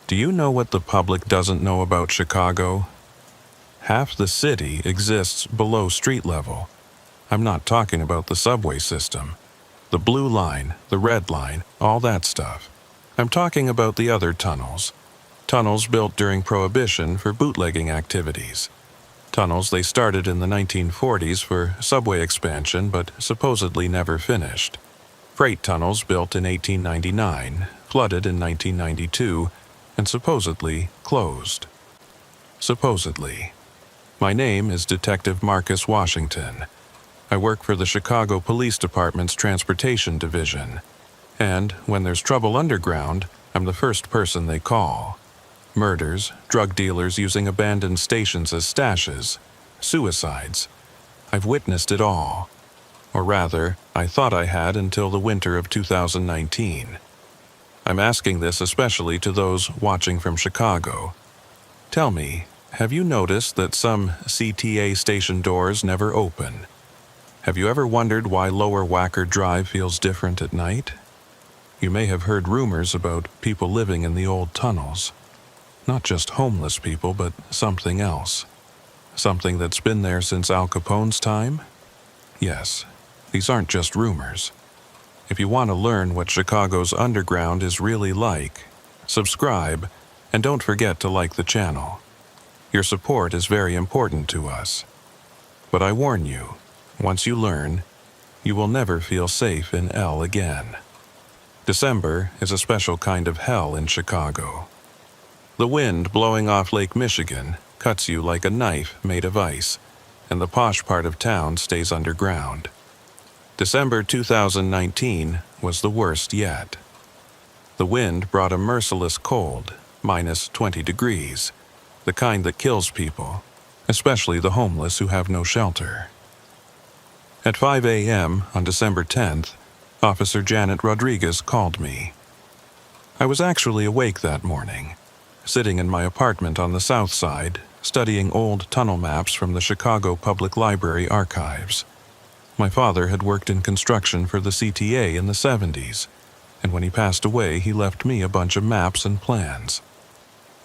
Do you know what the public doesn't know about Chicago? Half the city exists below street level. I'm not talking about the subway system, the blue line, the red line, all that stuff. I'm talking about the other tunnels. Tunnels built during Prohibition for bootlegging activities. Tunnels they started in the 1940s for subway expansion but supposedly never finished. Freight tunnels built in 1899, flooded in 1992, and supposedly closed. Supposedly. My name is Detective Marcus Washington. I work for the Chicago Police Department's Transportation Division. And when there's trouble underground, I'm the first person they call. Murders, drug dealers using abandoned stations as stashes, suicides. I've witnessed it all. Or rather, I thought I had until the winter of 2019. I'm asking this especially to those watching from Chicago. Tell me, have you noticed that some CTA station doors never open? Have you ever wondered why Lower Wacker Drive feels different at night? You may have heard rumors about people living in the old tunnels. Not just homeless people, but something else. Something that's been there since Al Capone's time? Yes, these aren't just rumors. If you want to learn what Chicago's underground is really like, subscribe, and don't forget to like the channel. Your support is very important to us. But I warn you, once you learn, you will never feel safe in L again. December is a special kind of hell in Chicago. The wind blowing off Lake Michigan cuts you like a knife made of ice, and the posh part of town stays underground. December 2019 was the worst yet. The wind brought a merciless cold, minus 20 degrees, the kind that kills people, especially the homeless who have no shelter. At 5 a.m. on December 10th, Officer Janet Rodriguez called me. I was actually awake that morning, sitting in my apartment on the south side, studying old tunnel maps from the Chicago Public Library archives. My father had worked in construction for the CTA in the 70s, and when he passed away, he left me a bunch of maps and plans.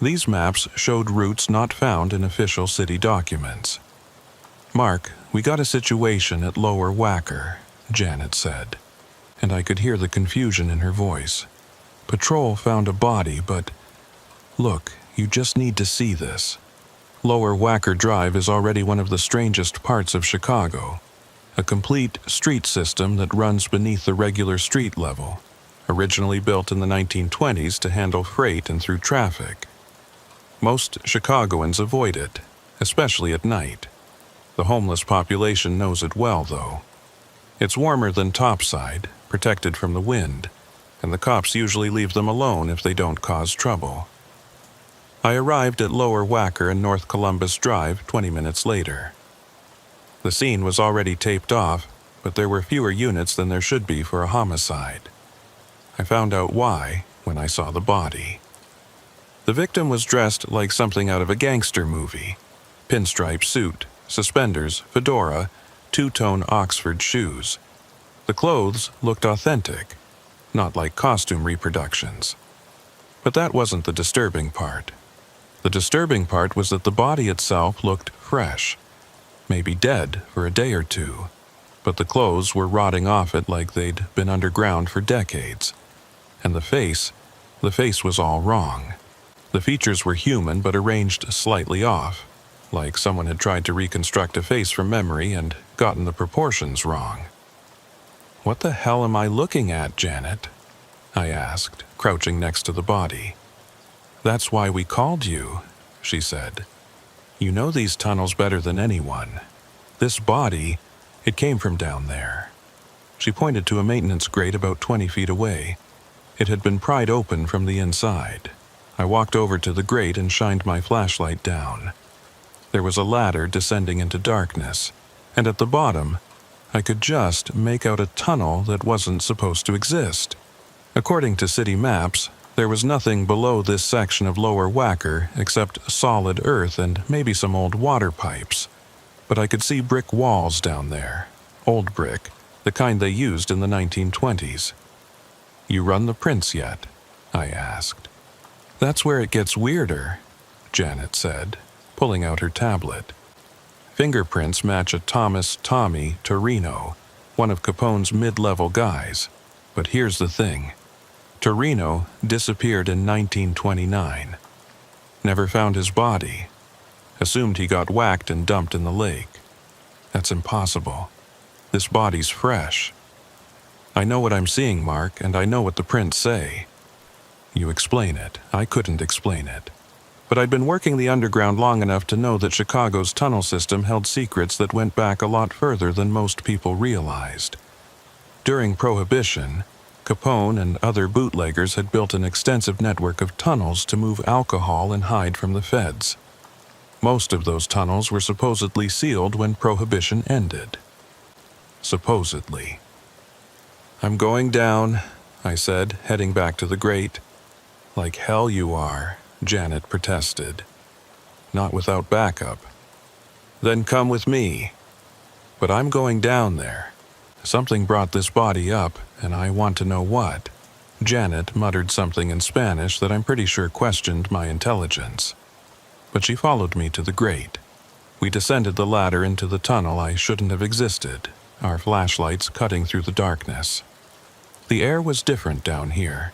These maps showed routes not found in official city documents. "Mark, we got a situation at Lower Wacker," Janet said, and I could hear the confusion in her voice. "Patrol found a body, but look, you just need to see this. Lower Wacker Drive is already one of the strangest parts of Chicago. A complete street system that runs beneath the regular street level, originally built in the 1920s to handle freight and through traffic. Most Chicagoans avoid it, especially at night. The homeless population knows it well, though. It's warmer than topside, protected from the wind, and the cops usually leave them alone if they don't cause trouble. I arrived at Lower Wacker and North Columbus Drive 20 minutes later. The scene was already taped off, but there were fewer units than there should be for a homicide. I found out why when I saw the body. The victim was dressed like something out of a gangster movie. Pinstripe suit, suspenders, fedora, two-tone Oxford shoes. The clothes looked authentic, not like costume reproductions. But that wasn't the disturbing part. The disturbing part was that the body itself looked fresh. Maybe dead for a day or two, but the clothes were rotting off it like they'd been underground for decades. And the face was all wrong. The features were human but arranged slightly off, like someone had tried to reconstruct a face from memory and gotten the proportions wrong. "What the hell am I looking at, Janet?" I asked, crouching next to the body. "That's why we called you," she said. "You know these tunnels better than anyone. This body, it came from down there." She pointed to a maintenance grate about 20 feet away. It had been pried open from the inside. I walked over to the grate and shined my flashlight down. There was a ladder descending into darkness, and at the bottom, I could just make out a tunnel that wasn't supposed to exist. According to city maps, there was nothing below this section of Lower Wacker except solid earth and maybe some old water pipes. But I could see brick walls down there, old brick, the kind they used in the 1920s. "You run the prints yet?" I asked. That's where it gets weirder, Janet said, pulling out her tablet. Fingerprints match a Thomas Tommy Torino, one of Capone's mid-level guys. But here's the thing. Torino disappeared in 1929. Never found his body. Assumed he got whacked and dumped in the lake. That's impossible. This body's fresh. I know what I'm seeing, Mark, and I know what the prints say. You explain it. I couldn't explain it. But I'd been working the underground long enough to know that Chicago's tunnel system held secrets that went back a lot further than most people realized. During Prohibition, Capone and other bootleggers had built an extensive network of tunnels to move alcohol and hide from the feds. Most of those tunnels were supposedly sealed when Prohibition ended. Supposedly. I'm going down, I said, heading back to the grate. Like hell you are, Janet protested. Not without backup. Then come with me. But I'm going down there. Something brought this body up, and I want to know what. Janet muttered something in Spanish that I'm pretty sure questioned my intelligence. But she followed me to the grate. We descended the ladder into the tunnel I shouldn't have existed, our flashlights cutting through the darkness. The air was different down here.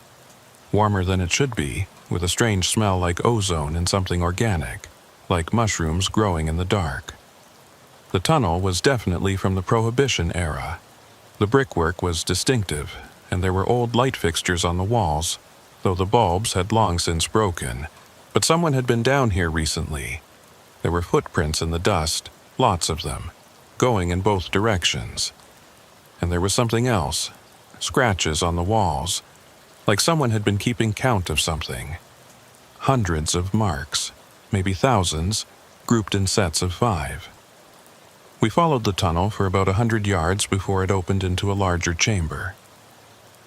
Warmer than it should be, with a strange smell like ozone and something organic, like mushrooms growing in the dark. The tunnel was definitely from the Prohibition era. The brickwork was distinctive, and there were old light fixtures on the walls, though the bulbs had long since broken. But someone had been down here recently. There were footprints in the dust, lots of them, going in both directions. And there was something else, scratches on the walls, like someone had been keeping count of something. Hundreds of marks, maybe thousands, grouped in sets of 5. We followed the tunnel for about 100 yards before it opened into a larger chamber.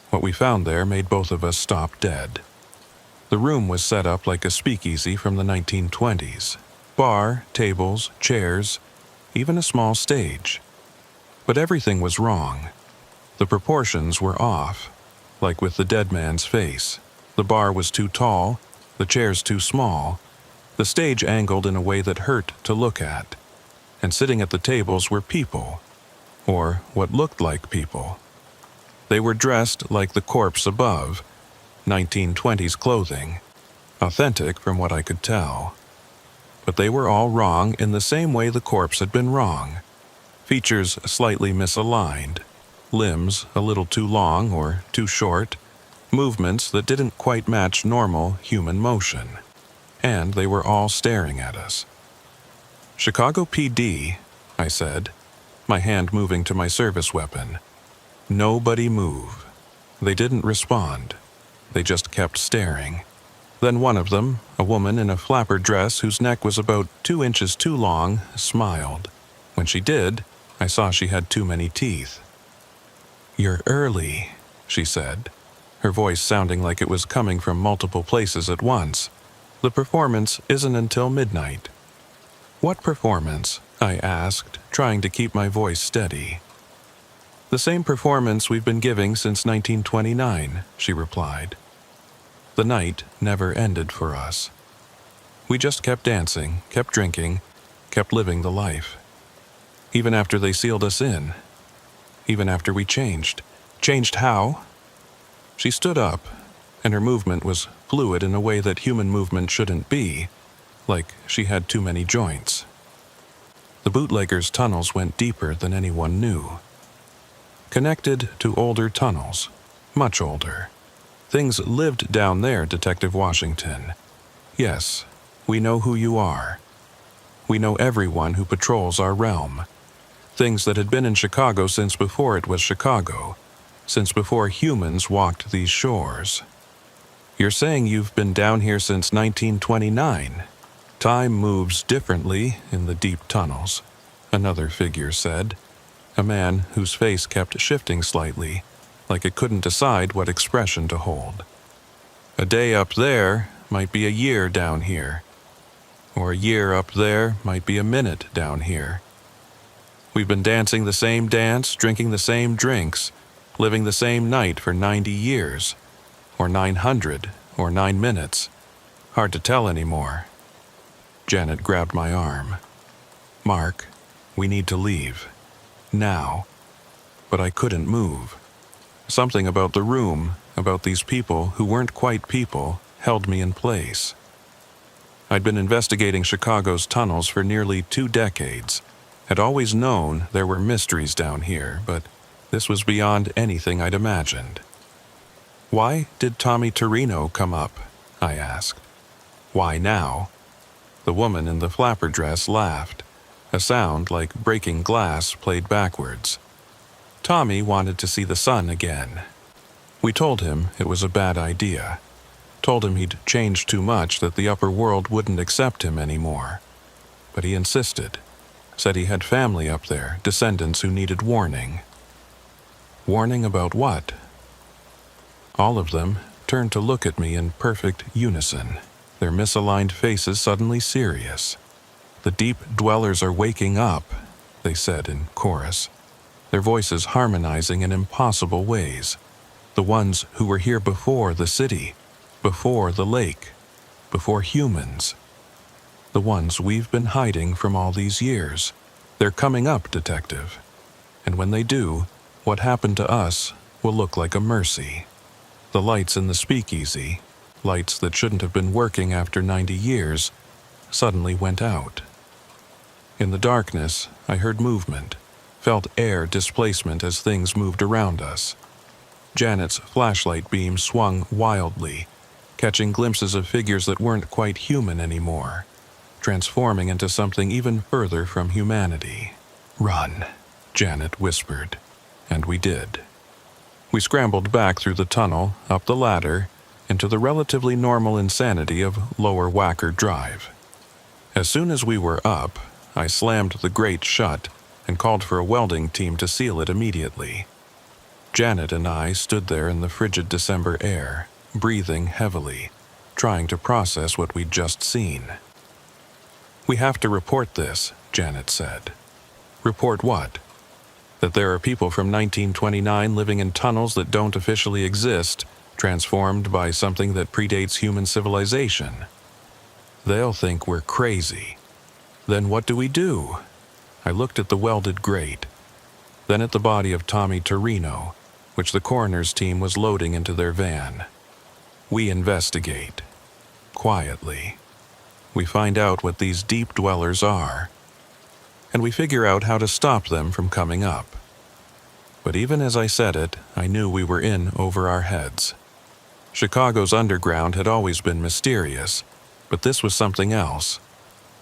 What we found there made both of us stop dead. The room was set up like a speakeasy from the 1920s. Bar, tables, chairs, even a small stage. But everything was wrong. The proportions were off, like with the dead man's face. The bar was too tall, the chairs too small, the stage angled in a way that hurt to look at. And sitting at the tables were people, or what looked like people. They were dressed like the corpse above, 1920s clothing, authentic from what I could tell. But they were all wrong in the same way the corpse had been wrong. Features slightly misaligned, limbs a little too long or too short, movements that didn't quite match normal human motion. And they were all staring at us. Chicago PD, I said, my hand moving to my service weapon. Nobody move. They didn't respond. They just kept staring. Then one of them, a woman in a flapper dress whose neck was about 2 inches too long, smiled. When she did, I saw she had too many teeth. "You're early," she said, her voice sounding like it was coming from multiple places at once. "The performance isn't until midnight." "What performance?" I asked, trying to keep my voice steady. "The same performance we've been giving since 1929, she replied. The night never ended for us. We just kept dancing, kept drinking, kept living the life. Even after they sealed us in. Even after we changed. Changed how? She stood up, and her movement was fluid in a way that human movement shouldn't be, like she had too many joints. The bootleggers' tunnels went deeper than anyone knew. Connected to older tunnels, much older. Things lived down there, Detective Washington. Yes, we know who you are. We know everyone who patrols our realm. Things that had been in Chicago since before it was Chicago, since before humans walked these shores. You're saying you've been down here since 1929. Time moves differently in the deep tunnels, another figure said, a man whose face kept shifting slightly, like it couldn't decide what expression to hold. A day up there might be a year down here, or a year up there might be a minute down here. We've been dancing the same dance, drinking the same drinks, living the same night for 90 years, or 900, or 9 minutes. Hard to tell anymore. Janet grabbed my arm. Mark, we need to leave. Now. But I couldn't move. Something about the room, about these people who weren't quite people, held me in place. I'd been investigating Chicago's tunnels for nearly 2 decades, had always known there were mysteries down here, but this was beyond anything I'd imagined. Why did Tommy Torino come up? I asked. Why now? The woman in the flapper dress laughed. A sound like breaking glass played backwards. Tommy wanted to see the sun again. We told him it was a bad idea. Told him he'd changed too much, that the upper world wouldn't accept him anymore. But he insisted. Said he had family up there, descendants who needed warning. Warning about what? All of them turned to look at me in perfect unison, their misaligned faces suddenly serious. The deep dwellers are waking up, they said in chorus, their voices harmonizing in impossible ways. The ones who were here before the city, before the lake, before humans. The ones we've been hiding from all these years. They're coming up, Detective. And when they do, what happened to us will look like a mercy. The lights in the speakeasy, lights that shouldn't have been working after 90 years, suddenly went out. In the darkness, I heard movement, felt air displacement as things moved around us. Janet's flashlight beam swung wildly, catching glimpses of figures that weren't quite human anymore, transforming into something even further from humanity. "Run," Janet whispered, and we did. We scrambled back through the tunnel, up the ladder, into the relatively normal insanity of Lower Wacker Drive. As soon as we were up, I slammed the grate shut and called for a welding team to seal it immediately. Janet and I stood there in the frigid December air, breathing heavily, trying to process what we'd just seen. "We have to report this," Janet said. "Report what? That there are people from 1929 living in tunnels that don't officially exist, transformed by something that predates human civilization. They'll think we're crazy. Then what do we do?" I looked at the welded grate, then at the body of Tommy Torino, which the coroner's team was loading into their van. We investigate. Quietly. We find out what these deep dwellers are, and we figure out how to stop them from coming up. But even as I said it, I knew we were in over our heads. Chicago's underground had always been mysterious, but this was something else.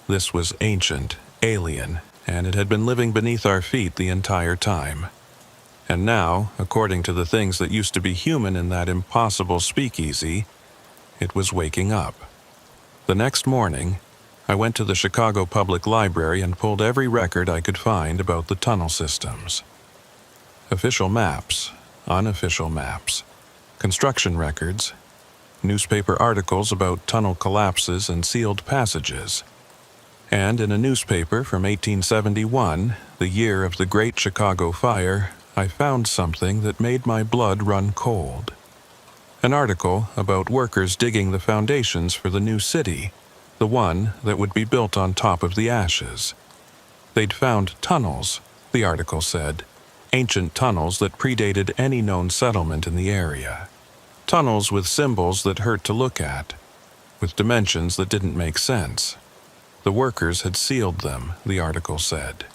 This was ancient, alien, and it had been living beneath our feet the entire time. And now, according to the things that used to be human in that impossible speakeasy, it was waking up. The next morning, I went to the Chicago Public Library and pulled every record I could find about the tunnel systems. Official maps, unofficial maps, construction records, newspaper articles about tunnel collapses and sealed passages. And in a newspaper from 1871, the year of the Great Chicago Fire, I found something that made my blood run cold. An article about workers digging the foundations for the new city, the one that would be built on top of the ashes. They'd found tunnels, the article said, ancient tunnels that predated any known settlement in the area. Tunnels with symbols that hurt to look at, with dimensions that didn't make sense. The workers had sealed them, the article said.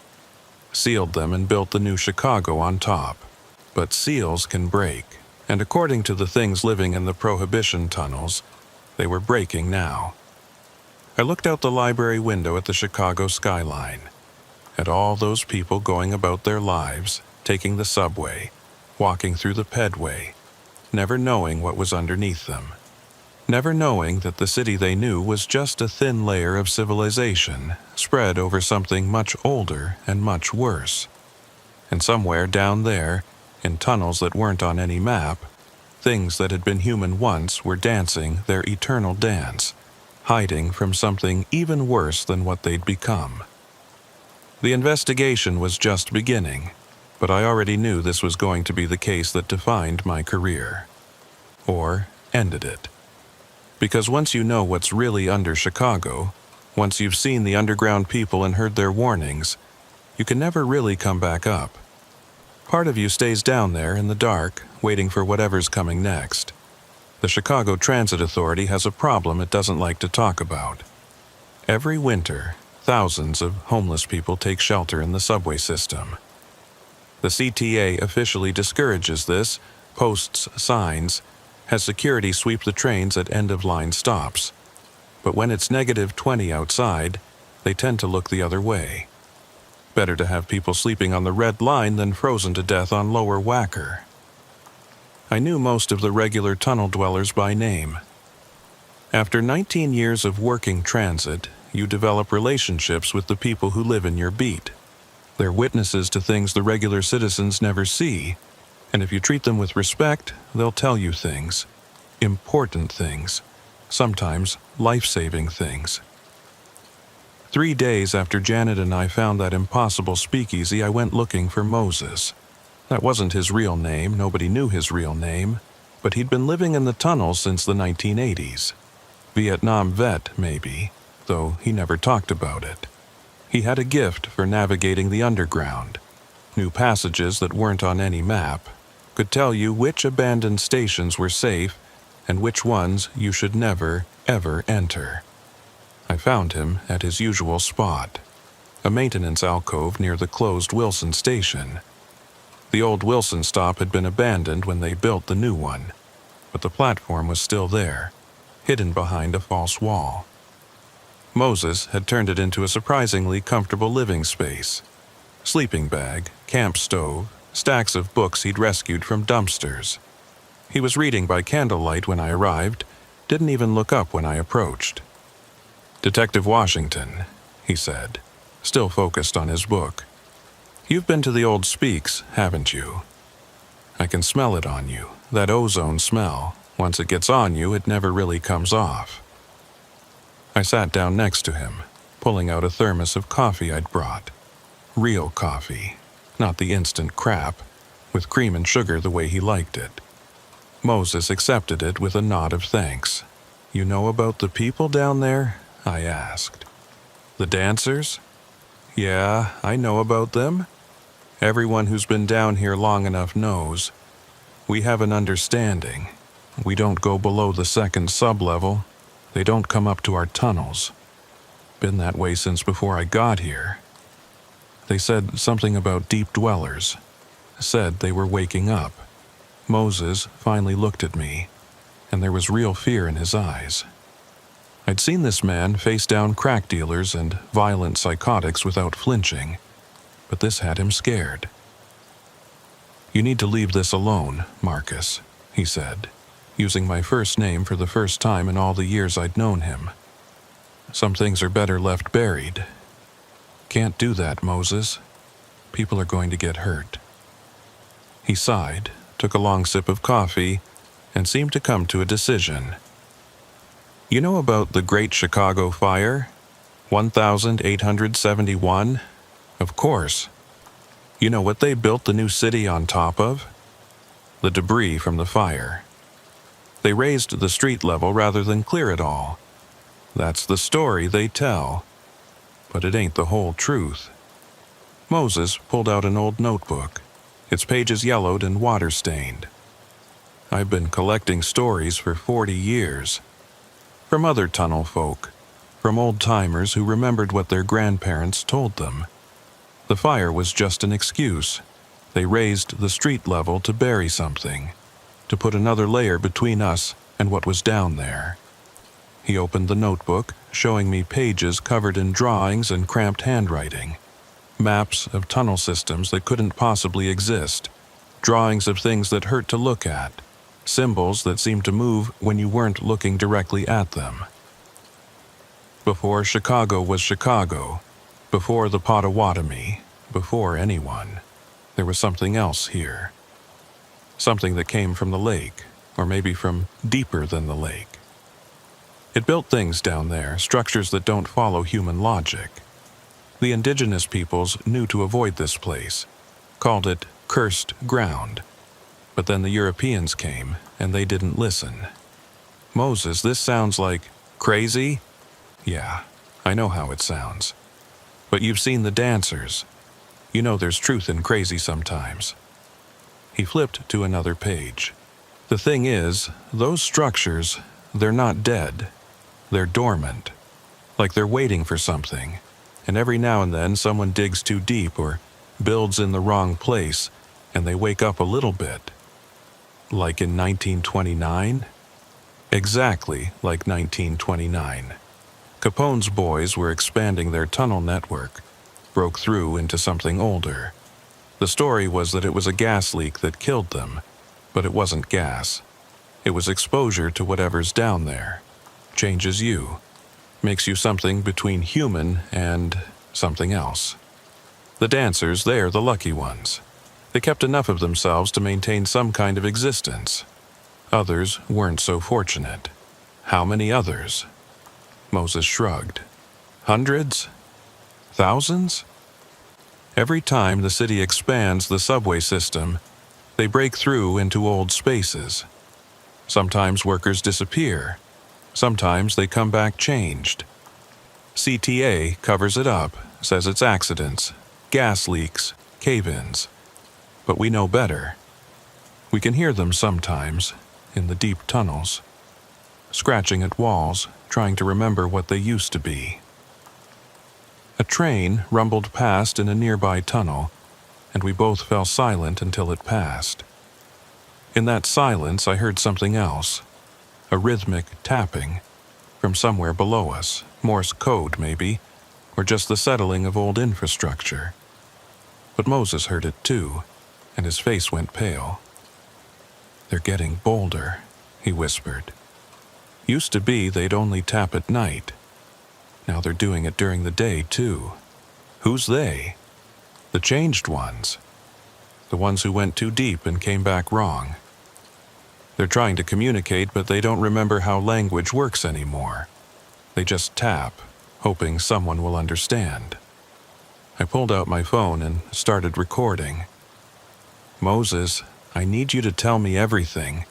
Sealed them and built the new Chicago on top. But seals can break, and according to the things living in the Prohibition tunnels, they were breaking now. I looked out the library window at the Chicago skyline, at all those people going about their lives, taking the subway, walking through the pedway, never knowing what was underneath them. Never knowing that the city they knew was just a thin layer of civilization spread over something much older and much worse. And somewhere down there, in tunnels that weren't on any map, things that had been human once were dancing their eternal dance, hiding from something even worse than what they'd become. The investigation was just beginning, but I already knew this was going to be the case that defined my career. Or ended it. Because once you know what's really under Chicago, once you've seen the underground people and heard their warnings, you can never really come back up. Part of you stays down there in the dark, waiting for whatever's coming next. The Chicago Transit Authority has a problem it doesn't like to talk about. Every winter, thousands of homeless people take shelter in the subway system. The CTA officially discourages this, posts signs, has security sweep the trains at end-of-line stops. But when it's -20 outside, they tend to look the other way. Better to have people sleeping on the red line than frozen to death on lower Wacker. I knew most of the regular tunnel dwellers by name. After 19 years of working transit, you develop relationships with the people who live in your beat. They're witnesses to things the regular citizens never see, and if you treat them with respect, they'll tell you things. Important things. Sometimes life-saving things. 3 days after Janet and I found that impossible speakeasy, I went looking for Moses. That wasn't his real name, nobody knew his real name, but he'd been living in the tunnels since the 1980s. Vietnam vet, maybe, though he never talked about it. He had a gift for navigating the underground. Knew passages that weren't on any map, could tell you which abandoned stations were safe and which ones you should never, ever enter. I found him at his usual spot, a maintenance alcove near the closed Wilson station. The old Wilson stop had been abandoned when they built the new one, but the platform was still there, hidden behind a false wall. Moses had turned it into a surprisingly comfortable living space. Sleeping bag, camp stove, stacks of books he'd rescued from dumpsters. He was reading by candlelight when I arrived, didn't even look up when I approached. "Detective Washington," he said, still focused on his book. "You've been to the old Speaks, haven't you? I can smell it on you, that ozone smell. Once it gets on you, it never really comes off." I sat down next to him, pulling out a thermos of coffee I'd brought. Real coffee, not the instant crap, with cream and sugar the way he liked it. Moses accepted it with a nod of thanks. "You know about the people down there?" I asked. "The dancers?" "Yeah, I know about them. Everyone who's been down here long enough knows. We have an understanding. We don't go below the second sublevel. They don't come up to our tunnels. Been that way since before I got here. They said something about deep dwellers. Said they were waking up." Moses finally looked at me, and there was real fear in his eyes. I'd seen this man face down crack dealers and violent psychotics without flinching, but this had him scared. "You need to leave this alone, Marcus," he said, using my first name for the first time in all the years I'd known him. "Some things are better left buried. Can't do that, Moses. People are going to get hurt." He sighed, took a long sip of coffee, and seemed to come to a decision. "You know about the Great Chicago Fire? 1871? Of course. You know what they built the new city on top of? The debris from the fire. They raised the street level rather than clear it all. That's the story they tell. But it ain't the whole truth." Moses pulled out an old notebook, its pages yellowed and water-stained. "I've been collecting stories for 40 years. From other tunnel folk, from old-timers who remembered what their grandparents told them. The fire was just an excuse. They raised the street level to bury something, to put another layer between us and what was down there." He opened the notebook, showing me pages covered in drawings and cramped handwriting. Maps of tunnel systems that couldn't possibly exist. Drawings of things that hurt to look at. Symbols that seemed to move when you weren't looking directly at them. Before Chicago was Chicago, before the Potawatomi, before anyone, there was something else here. Something that came from the lake, or maybe from deeper than the lake. It built things down there, structures that don't follow human logic. The indigenous peoples knew to avoid this place, called it cursed ground. But then the Europeans came, and they didn't listen. Moses, this sounds like crazy? Yeah, I know how it sounds. But you've seen the dancers. You know there's truth in crazy sometimes. He flipped to another page. The thing is, those structures, they're not dead. They're dormant. Like they're waiting for something. And every now and then someone digs too deep or builds in the wrong place, and they wake up a little bit. Like in 1929? Exactly like 1929. Capone's boys were expanding their tunnel network, broke through into something older. The story was that it was a gas leak that killed them, but it wasn't gas. It was exposure to whatever's down there. Changes you. Makes you something between human and something else. The dancers, they're the lucky ones. They kept enough of themselves to maintain some kind of existence. Others weren't so fortunate. How many others? Moses shrugged. Hundreds? Thousands? Every time the city expands the subway system, they break through into old spaces. Sometimes workers disappear. Sometimes they come back changed. CTA covers it up, says it's accidents, gas leaks, cave-ins. But we know better. We can hear them sometimes, in the deep tunnels, scratching at walls, trying to remember what they used to be. A train rumbled past in a nearby tunnel, and we both fell silent until it passed. In that silence, I heard something else, a rhythmic tapping from somewhere below us, Morse code maybe, or just the settling of old infrastructure. But Moses heard it too, and his face went pale. "They're getting bolder," he whispered. "Used to be they'd only tap at night. Now they're doing it during the day too. Who's they? The changed ones. The ones who went too deep and came back wrong. They're trying to communicate, but they don't remember how language works anymore. They just tap, hoping someone will understand." I pulled out my phone and started recording. "Moses, I need you to tell me everything.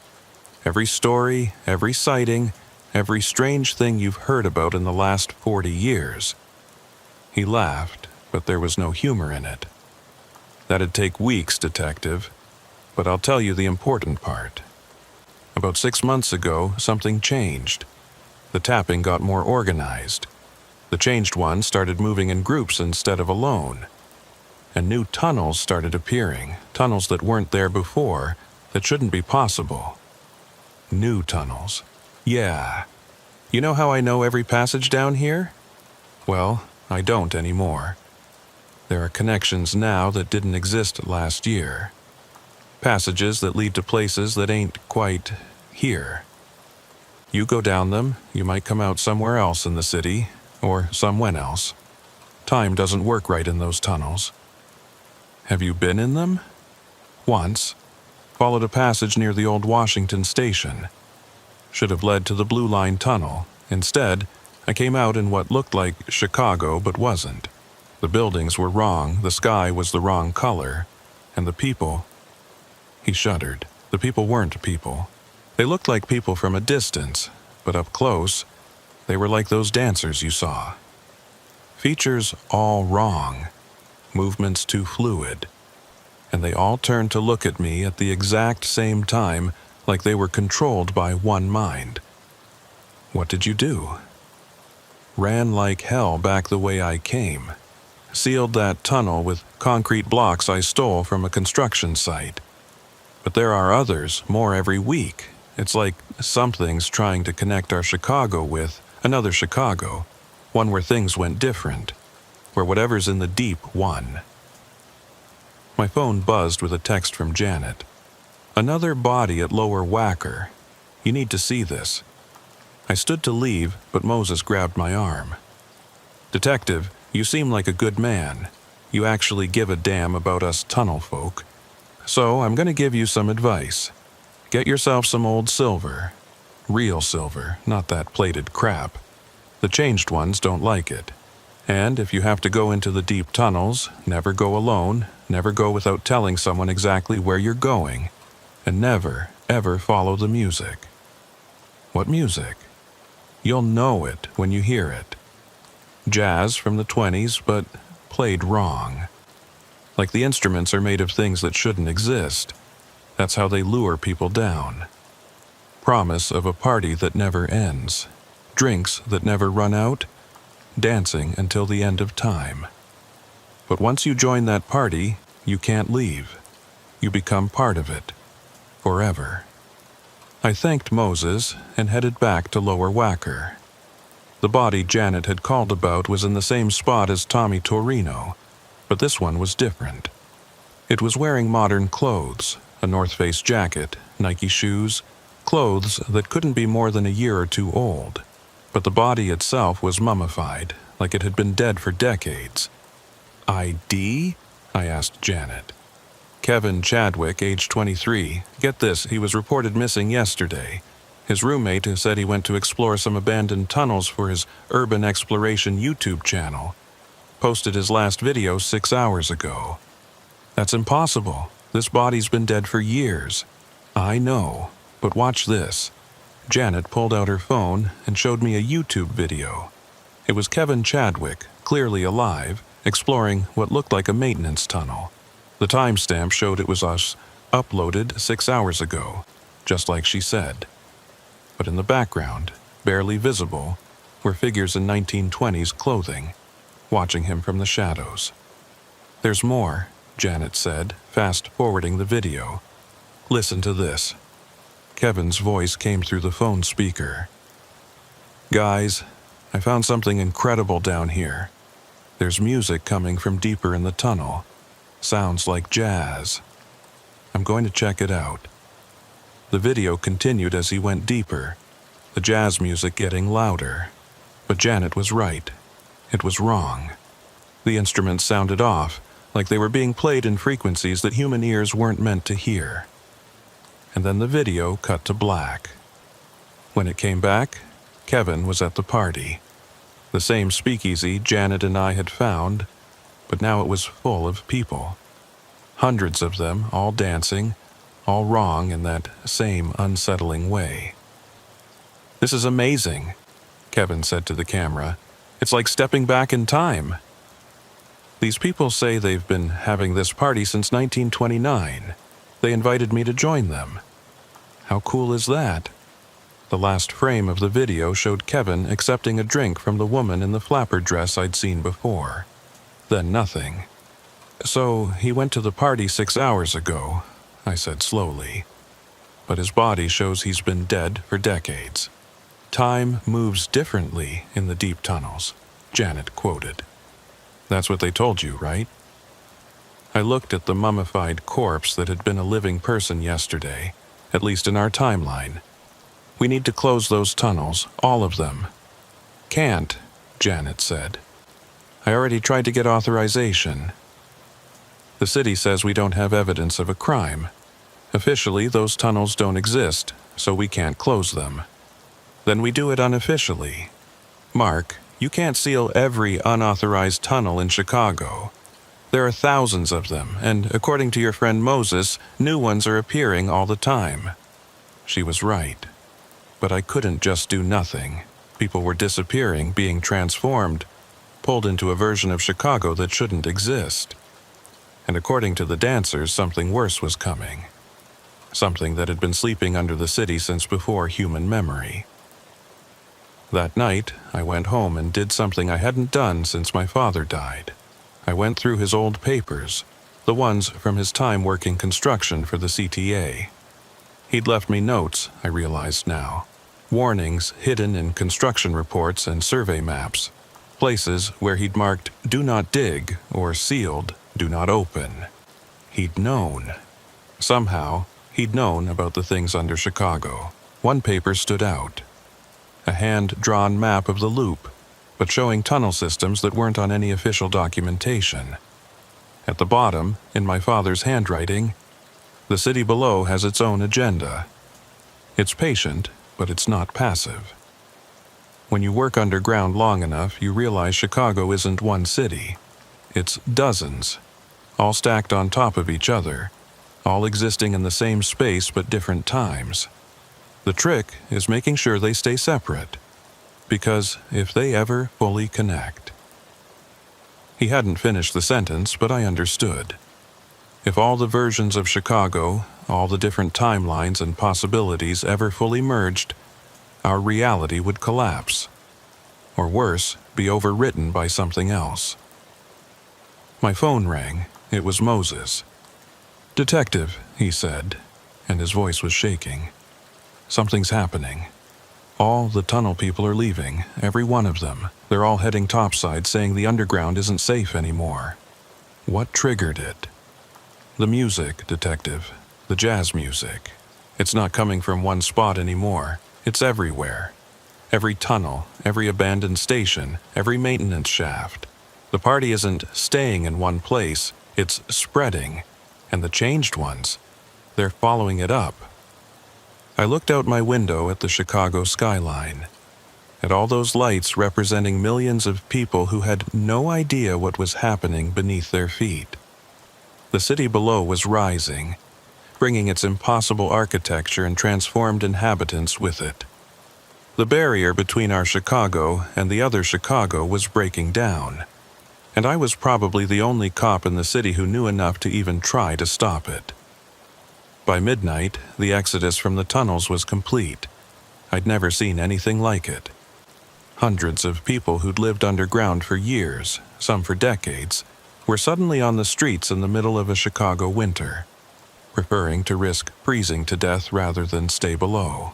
Every story, every sighting, every strange thing you've heard about in the last 40 years. He laughed, but there was no humor in it. "That'd take weeks, detective, but I'll tell you the important part. About 6 months ago, something changed. The tapping got more organized. The changed ones started moving in groups instead of alone. And new tunnels started appearing, tunnels that weren't there before, that shouldn't be possible. New tunnels. Yeah. You know how I know every passage down here? Well, I don't anymore. There are connections now that didn't exist last year. Passages that lead to places that ain't quite here. You go down them, you might come out somewhere else in the city, or somewhen else. Time doesn't work right in those tunnels. Have you been in them? Once. Followed a passage near the old Washington station. Should have led to the Blue Line tunnel. Instead, I came out in what looked like Chicago but wasn't. The buildings were wrong, the sky was the wrong color, and the people..." He shuddered. The people weren't people. They looked like people from a distance, but up close, they were like those dancers you saw. Features all wrong. Movements too fluid. And they all turned to look at me at the exact same time, like they were controlled by one mind. What did you do? Ran like hell back the way I came. Sealed that tunnel with concrete blocks I stole from a construction site. But there are others, more every week. It's like something's trying to connect our Chicago with another Chicago, one where things went different, where whatever's in the deep won. My phone buzzed with a text from Janet. "Another body at Lower Wacker. You need to see this." I stood to leave, but Moses grabbed my arm. "Detective, you seem like a good man. You actually give a damn about us tunnel folk. So I'm going to give you some advice. Get yourself some old silver. Real silver, not that plated crap. The changed ones don't like it. And if you have to go into the deep tunnels, never go alone, never go without telling someone exactly where you're going, and never, ever follow the music." What music? You'll know it when you hear it. Jazz from the 20s, but played wrong. Like the instruments are made of things that shouldn't exist. That's how they lure people down. Promise of a party that never ends. Drinks that never run out. Dancing until the end of time. But once you join that party, you can't leave. You become part of it. Forever. I thanked Moses and headed back to Lower Wacker. The body Janet had called about was in the same spot as Tommy Torino, but this one was different. It was wearing modern clothes, a North Face jacket, Nike shoes, clothes that couldn't be more than a year or two old, but the body itself was mummified, like it had been dead for decades. ID? I asked Janet. Kevin Chadwick, age 23. Get this, he was reported missing yesterday. His roommate said he went to explore some abandoned tunnels for his Urban Exploration YouTube channel. Posted his last video 6 hours ago. That's impossible. This body's been dead for years. I know, but watch this. Janet pulled out her phone and showed me a YouTube video. It was Kevin Chadwick, clearly alive, exploring what looked like a maintenance tunnel. The timestamp showed it was us, uploaded 6 hours ago, just like she said. But in the background, barely visible, were figures in 1920s clothing, watching him from the shadows. There's more, Janet said, fast-forwarding the video. Listen to this. Kevin's voice came through the phone speaker. Guys, I found something incredible down here. There's music coming from deeper in the tunnel. Sounds like jazz. I'm going to check it out. The video continued as he went deeper, the jazz music getting louder. But Janet was right. It was wrong. The instruments sounded off, like they were being played in frequencies that human ears weren't meant to hear. And then the video cut to black. When it came back, Kevin was at the party. The same speakeasy Janet and I had found, but now it was full of people. Hundreds of them, all dancing, all wrong in that same unsettling way. This is amazing, Kevin said to the camera. It's like stepping back in time. These people say they've been having this party since 1929. They invited me to join them. How cool is that? The last frame of the video showed Kevin accepting a drink from the woman in the flapper dress I'd seen before. Then nothing. So he went to the party 6 hours ago, I said slowly. But his body shows he's been dead for decades. Time moves differently in the deep tunnels, Janet quoted. That's what they told you, right? I looked at the mummified corpse that had been a living person yesterday, at least in our timeline. We need to close those tunnels, all of them. Can't, Janet said. I already tried to get authorization. The city says we don't have evidence of a crime. Officially, those tunnels don't exist, so we can't close them. Then we do it unofficially. Mark, you can't seal every unauthorized tunnel in Chicago. There are thousands of them, and according to your friend Moses, new ones are appearing all the time. She was right. But I couldn't just do nothing. People were disappearing, being transformed, pulled into a version of Chicago that shouldn't exist. And according to the dancers, something worse was coming. Something that had been sleeping under the city since before human memory. That night, I went home and did something I hadn't done since my father died. I went through his old papers, the ones from his time working construction for the CTA. He'd left me notes, I realized now. Warnings hidden in construction reports and survey maps. Places where he'd marked, "Do not dig," or sealed, "Do not open." He'd known. Somehow, he'd known about the things under Chicago. One paper stood out. A hand-drawn map of the loop, but showing tunnel systems that weren't on any official documentation. At the bottom, in my father's handwriting, the city below has its own agenda. It's patient, but it's not passive. When you work underground long enough, you realize Chicago isn't one city. It's dozens, all stacked on top of each other, all existing in the same space but different times. The trick is making sure they stay separate, because if they ever fully connect. He hadn't finished the sentence, but I understood. If all the versions of Chicago, all the different timelines and possibilities ever fully merged, our reality would collapse. Or worse, be overwritten by something else. My phone rang. It was Moses. "Detective," he said, and his voice was shaking. "Something's happening. All the tunnel people are leaving, every one of them. They're all heading topside, saying the underground isn't safe anymore." What triggered it? The music, Detective. The jazz music. It's not coming from one spot anymore. It's everywhere. Every tunnel, every abandoned station, every maintenance shaft. The party isn't staying in one place, it's spreading. And the changed ones, they're following it up. I looked out my window at the Chicago skyline, at all those lights representing millions of people who had no idea what was happening beneath their feet. The city below was rising, bringing its impossible architecture and transformed inhabitants with it. The barrier between our Chicago and the other Chicago was breaking down, and I was probably the only cop in the city who knew enough to even try to stop it. By midnight, the exodus from the tunnels was complete. I'd never seen anything like it. Hundreds of people who'd lived underground for years, some for decades, were suddenly on the streets in the middle of a Chicago winter, preferring to risk freezing to death rather than stay below.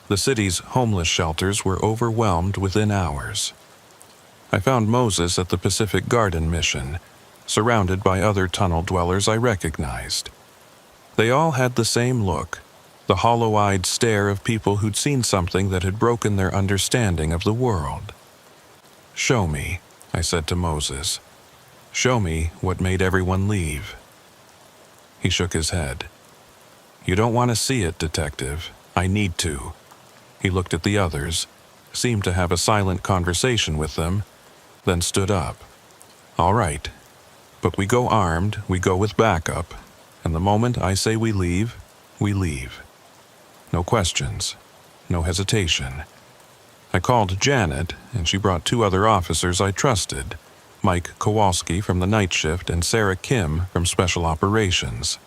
The city's homeless shelters were overwhelmed within hours. I found Moses at the Pacific Garden Mission, surrounded by other tunnel dwellers I recognized. They all had the same look, the hollow-eyed stare of people who'd seen something that had broken their understanding of the world. "Show me," I said to Moses. "Show me what made everyone leave." He shook his head. "You don't want to see it, Detective. I need to." He looked at the others, seemed to have a silent conversation with them, then stood up. "All right, but we go armed, we go with backup, and the moment I say we leave, we leave. No questions, no hesitation." I called Janet, and she brought 2 other officers I trusted, Mike Kowalski from the night shift and Sarah Kim from Special Operations.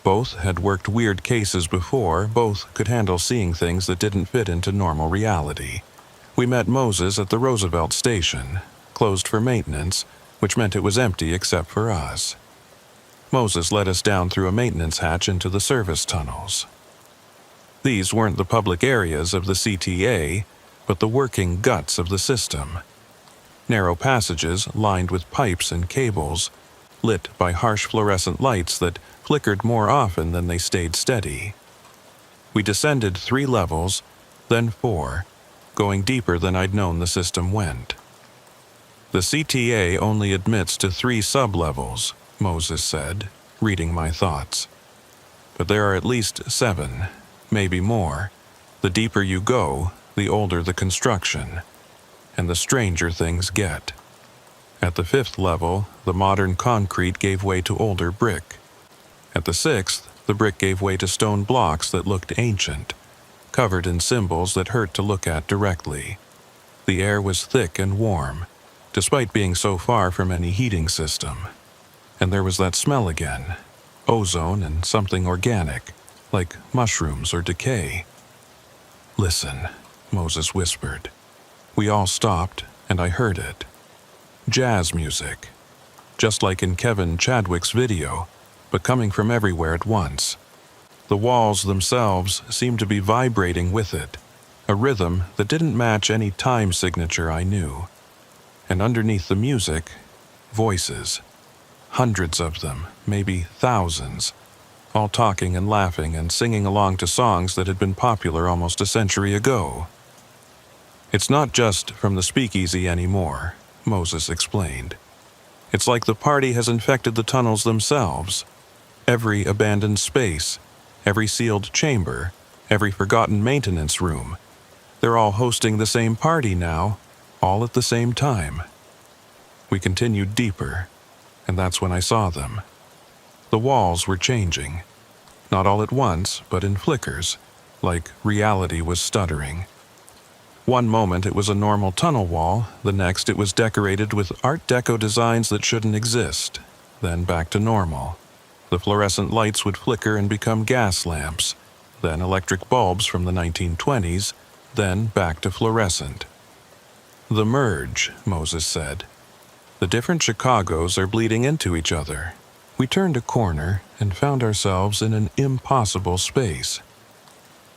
Both had worked weird cases before, both could handle seeing things that didn't fit into normal reality. We met Moses at the Roosevelt station, closed for maintenance, which meant it was empty except for us. Moses led us down through a maintenance hatch into the service tunnels. These weren't the public areas of the CTA, but the working guts of the system. Narrow passages lined with pipes and cables, lit by harsh fluorescent lights that flickered more often than they stayed steady. We descended 3 levels, then 4, going deeper than I'd known the system went. "The CTA only admits to 3 sub-levels," Moses said, reading my thoughts. "But there are at least 7, maybe more. The deeper you go, the older the construction, and the stranger things get. At the 5th level, the modern concrete gave way to older brick. At the 6th, the brick gave way to stone blocks that looked ancient, covered in symbols that hurt to look at directly. The air was thick and warm, despite being so far from any heating system. And there was that smell again, ozone and something organic, like mushrooms or decay." "Listen," Moses whispered. We all stopped, and I heard it. Jazz music, just like in Kevin Chadwick's video, but coming from everywhere at once. The walls themselves seemed to be vibrating with it, a rhythm that didn't match any time signature I knew. And underneath the music, voices. Hundreds of them, maybe thousands, all talking and laughing and singing along to songs that had been popular almost a century ago. "It's not just from the speakeasy anymore," Moses explained. "It's like the party has infected the tunnels themselves. Every abandoned space, every sealed chamber, every forgotten maintenance room. They're all hosting the same party now, all at the same time." We continued deeper, and that's when I saw them. The walls were changing. Not all at once, but in flickers, like reality was stuttering. One moment it was a normal tunnel wall, the next it was decorated with Art Deco designs that shouldn't exist, then back to normal. The fluorescent lights would flicker and become gas lamps, then electric bulbs from the 1920s, then back to fluorescent. The merge, Moses said. The different Chicagos are bleeding into each other. We turned a corner and found ourselves in an impossible space.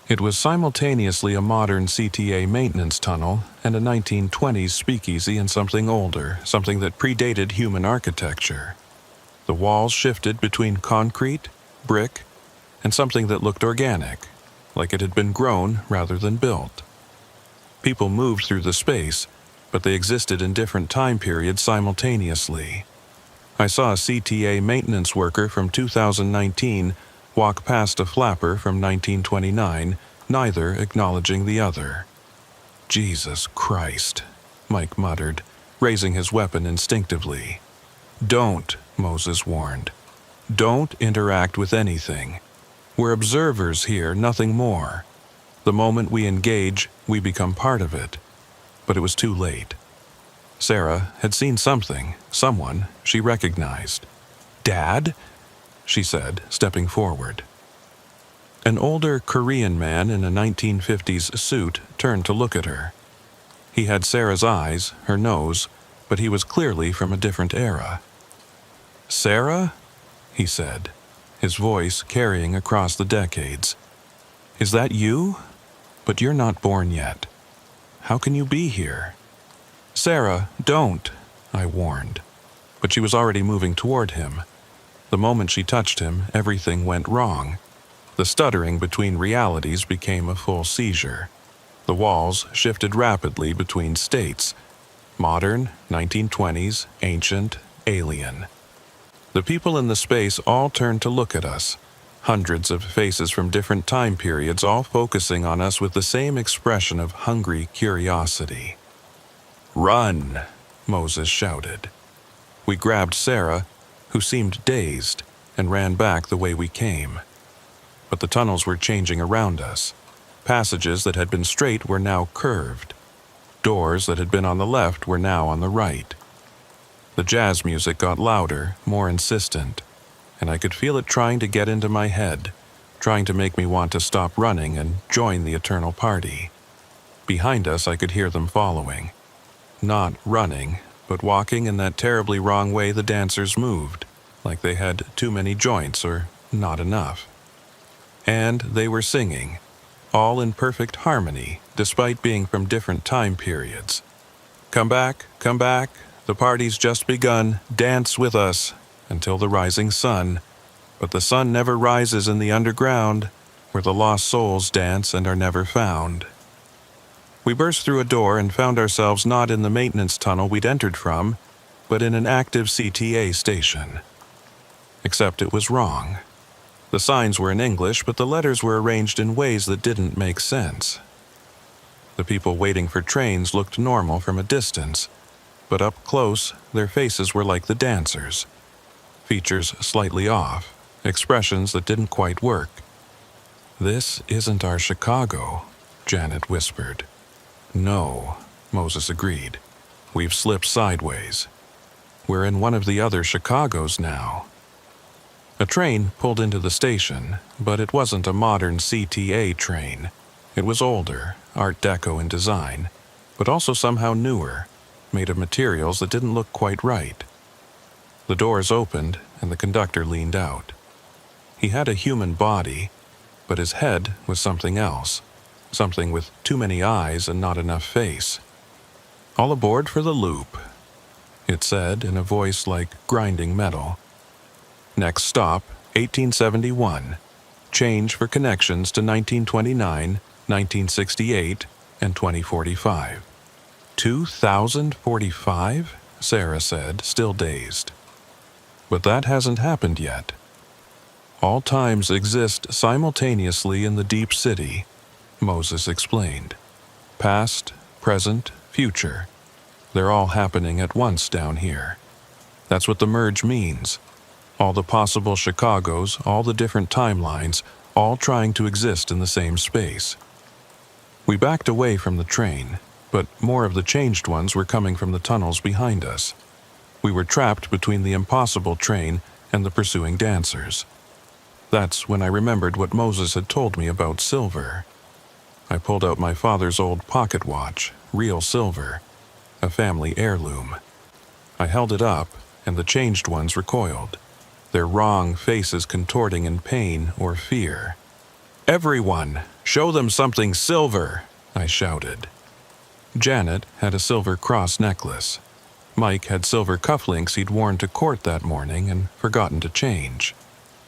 It was simultaneously a modern CTA maintenance tunnel and a 1920s speakeasy and something older, something that predated human architecture. The walls shifted between concrete, brick, and something that looked organic, like it had been grown rather than built. People moved through the space, but they existed in different time periods simultaneously. I saw a CTA maintenance worker from 2019 walk past a flapper from 1929, neither acknowledging the other. Jesus Christ, Mike muttered, raising his weapon instinctively. Don't, Moses warned. Don't interact with anything. We're observers here, nothing more. The moment we engage, we become part of it. But it was too late. Sarah had seen something, someone she recognized. Dad? She said, stepping forward. An older Korean man in a 1950s suit turned to look at her. He had Sarah's eyes, her nose, but he was clearly from a different era. Sarah? He said, his voice carrying across the decades. Is that you? But you're not born yet. How can you be here? Sarah, don't, I warned. But she was already moving toward him. The moment she touched him, everything went wrong. The stuttering between realities became a full seizure. The walls shifted rapidly between states. Modern, 1920s, ancient, alien. The people in the space all turned to look at us. Hundreds of faces from different time periods all focusing on us with the same expression of hungry curiosity. Run, Moses shouted. We grabbed Sarah, who seemed dazed, and ran back the way we came. But the tunnels were changing around us. Passages that had been straight were now curved. Doors that had been on the left were now on the right. The jazz music got louder, more insistent, and I could feel it trying to get into my head, trying to make me want to stop running and join the eternal party. Behind us, I could hear them following. Not running, but walking in that terribly wrong way the dancers moved, like they had too many joints or not enough. And they were singing, all in perfect harmony, despite being from different time periods. Come back, the party's just begun, dance with us, until the rising sun. But the sun never rises in the underground, where the lost souls dance and are never found. We burst through a door and found ourselves not in the maintenance tunnel we'd entered from, but in an active CTA station. Except it was wrong. The signs were in English, but the letters were arranged in ways that didn't make sense. The people waiting for trains looked normal from a distance, but up close, their faces were like the dancers. Features slightly off, expressions that didn't quite work. This isn't our Chicago, Janet whispered. No, Moses agreed. We've slipped sideways. We're in one of the other Chicagos now. A train pulled into the station, but it wasn't a modern CTA train. It was older, Art Deco in design, but also somehow newer, made of materials that didn't look quite right. The doors opened, and the conductor leaned out. He had a human body, but his head was something else, something with too many eyes and not enough face. All aboard for the loop, it said in a voice like grinding metal. Next stop, 1871. Change for connections to 1929, 1968, and 2045. 2045? Sarah said, still dazed. But that hasn't happened yet. All times exist simultaneously in the deep city, Moses explained. Past, present, future. They're all happening at once down here. That's what the merge means. All the possible Chicagos, all the different timelines, all trying to exist in the same space. We backed away from the train, but more of the changed ones were coming from the tunnels behind us. We were trapped between the impossible train and the pursuing dancers. That's when I remembered what Moses had told me about silver. I pulled out my father's old pocket watch, real silver, a family heirloom. I held it up, and the changed ones recoiled, their wrong faces contorting in pain or fear. "Everyone, show them something silver!" I shouted. Janet had a silver cross necklace. Mike had silver cufflinks he'd worn to court that morning and forgotten to change.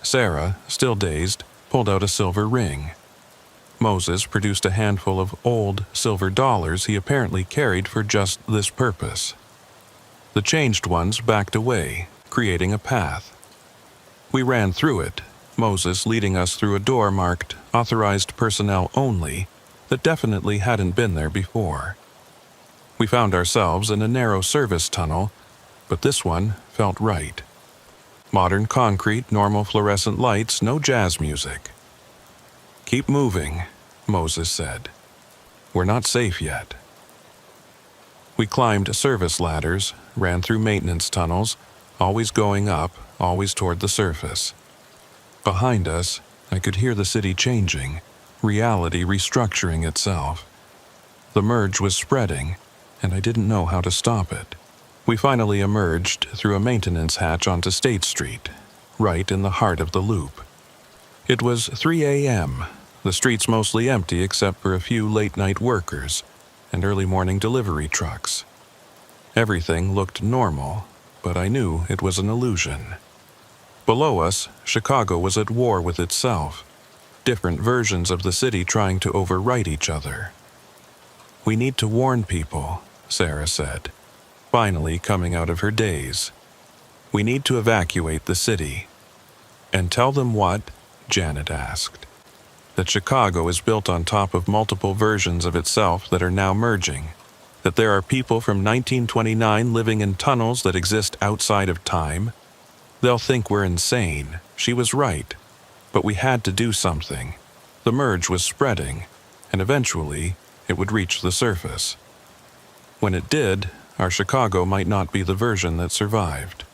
Sarah, still dazed, pulled out a silver ring. Moses produced a handful of old silver dollars he apparently carried for just this purpose. The changed ones backed away, creating a path. We ran through it, Moses leading us through a door marked "Authorized Personnel Only" that definitely hadn't been there before. We found ourselves in a narrow service tunnel, but this one felt right. Modern concrete, normal fluorescent lights, no jazz music. "Keep moving," Moses said. "We're not safe yet." We climbed service ladders, ran through maintenance tunnels, always going up, always toward the surface. Behind us, I could hear the city changing, reality restructuring itself. The merge was spreading, and I didn't know how to stop it. We finally emerged through a maintenance hatch onto State Street, right in the heart of the loop. It was 3 a.m., the streets mostly empty except for a few late-night workers and early morning delivery trucks. Everything looked normal, but I knew it was an illusion. Below us, Chicago was at war with itself, different versions of the city trying to overwrite each other. "We need to warn people," Sarah said, finally coming out of her daze. "We need to evacuate the city." "And tell them what?" Janet asked. "That Chicago is built on top of multiple versions of itself that are now merging. That there are people from 1929 living in tunnels that exist outside of time. They'll think we're insane. She was right. But we had to do something. The merge was spreading, and eventually it would reach the surface. When it did, our Chicago might not be the version that survived."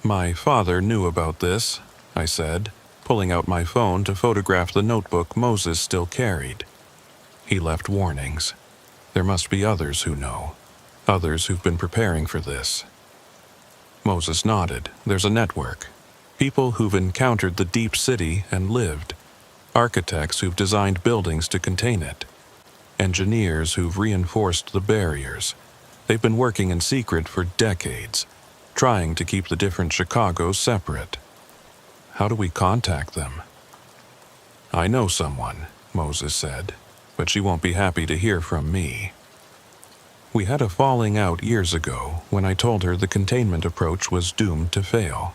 "My father knew about this," I said, pulling out my phone to photograph the notebook Moses still carried. "He left warnings. There must be others who know, others who've been preparing for this." Moses nodded. "There's a network. People who've encountered the deep city and lived. Architects who've designed buildings to contain it. Engineers who've reinforced the barriers. They've been working in secret for decades, trying to keep the different Chicagos separate. How do we contact them?" "I know someone," Moses said, "but she won't be happy to hear from me." We had a falling out years ago when I told her the containment approach was doomed to fail.